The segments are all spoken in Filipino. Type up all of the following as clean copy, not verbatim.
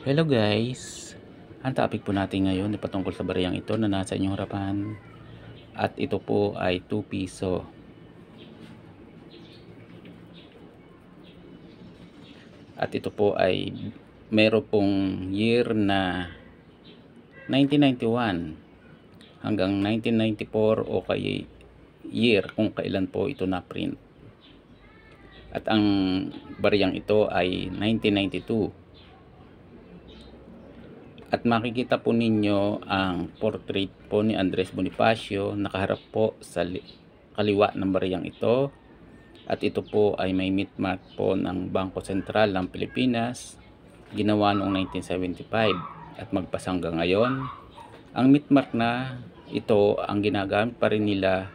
Hello guys! Ang topic po natin ngayon ay patungkol sa bariyang ito na nasa inyong harapan. At ito po ay 2 piso. At ito po ay meron pong year na 1991 hanggang 1994 o kay year kung kailan po ito na print. At ang bariyang ito ay 1992. At makikita po ninyo ang portrait po ni Andres Bonifacio nakaharap po sa kaliwa ng bariyang ito. At ito po ay may meatmark po ng Bangko Sentral ng Pilipinas, ginawa noong 1975 at magpas hanggang ngayon. Ang meatmark na ito ang ginagamit pa rin nila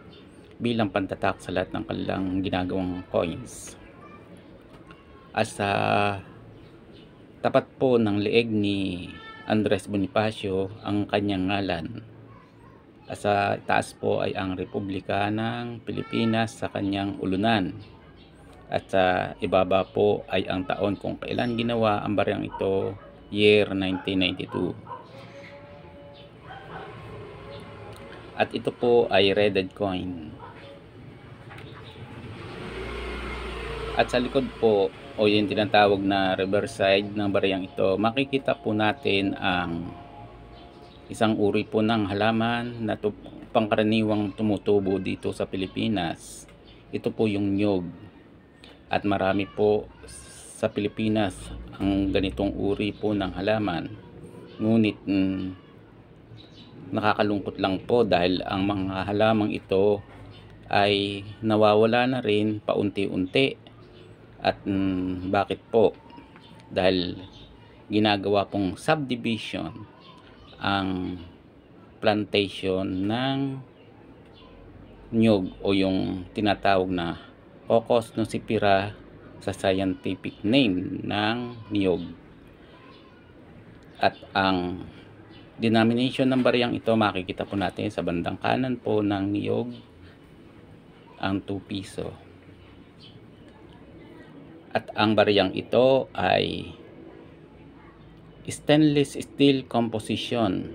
bilang pantatak sa lahat ng kanilang ginagawang coins. At sa tapat po ng leeg ni Andres Bonifacio ang kanyang ngalan. At sa taas po ay ang Republika ng Pilipinas sa kanyang ulunan. At sa ibaba po ay ang taon kung kailan ginawa ang bariyang ito, year 1992. At ito po ay reded coin. At sa likod po o yung tinatawag na reverse side ng bariyang ito, makikita po natin ang isang uri po ng halaman na pangkaraniwang tumutubo dito sa Pilipinas. Ito po yung niyog. At marami po sa Pilipinas ang ganitong uri po ng halaman. Ngunit nakakalungkot lang po dahil ang mga halamang ito ay nawawala na rin paunti-unti. At bakit po? Dahil ginagawa pong subdivision ang plantation ng niyog o yung tinatawag na Cocos nocifera sa scientific name ng niyog. At ang denomination ng bariyang ito makikita po natin sa bandang kanan po ng niyog, ang 2 piso. At ang bariyang ito ay stainless steel composition.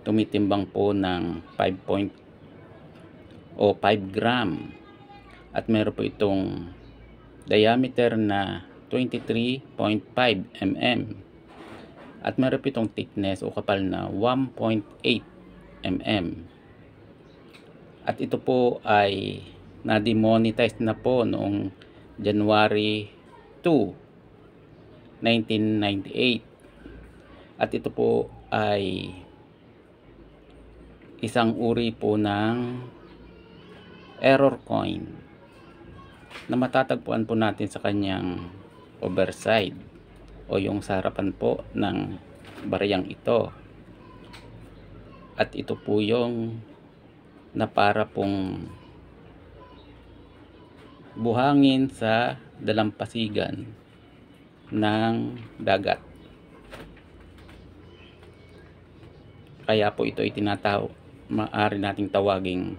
Tumitimbang po ng 5 gram. At meron po itong diameter na 23.5 mm. At meron po itong thickness o kapal na 1.8 mm. At ito po ay na-demonetize na po noong January 2, 1998. At ito po ay isang uri po ng error coin na matatagpuan po natin sa kanyang overside o yung sa harapan po ng bariyang ito. At ito po yung na para pong buhangin sa dalampasigan ng dagat. Kaya po ito ay maaari nating tawaging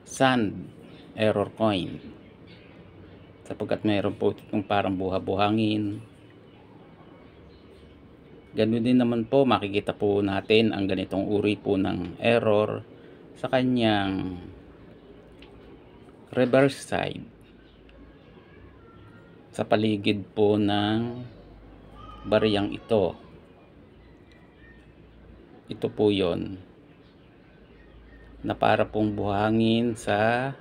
sand error coin, sapagkat mayroon po itong parang buha-buhangin. Ganun din naman po makikita po natin ang ganitong uri po ng error sa kanyang reverse side sa paligid po ng bariyang ito. Ito po yon na para pong buhangin sa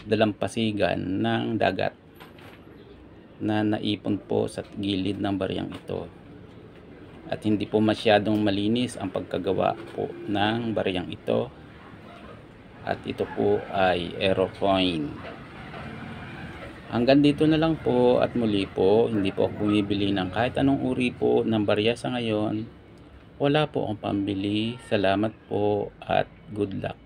dalampasigan ng dagat na naipon po sa gilid ng bariyang ito. At hindi po masyadong malinis ang pagkagawa po ng bariyang ito. At ito po ay error coin. Hanggang dito na lang po, at muli po, hindi po ako bumibili ng kahit anong uri po ng barya sa ngayon. Wala po akong pambili. Salamat po at good luck.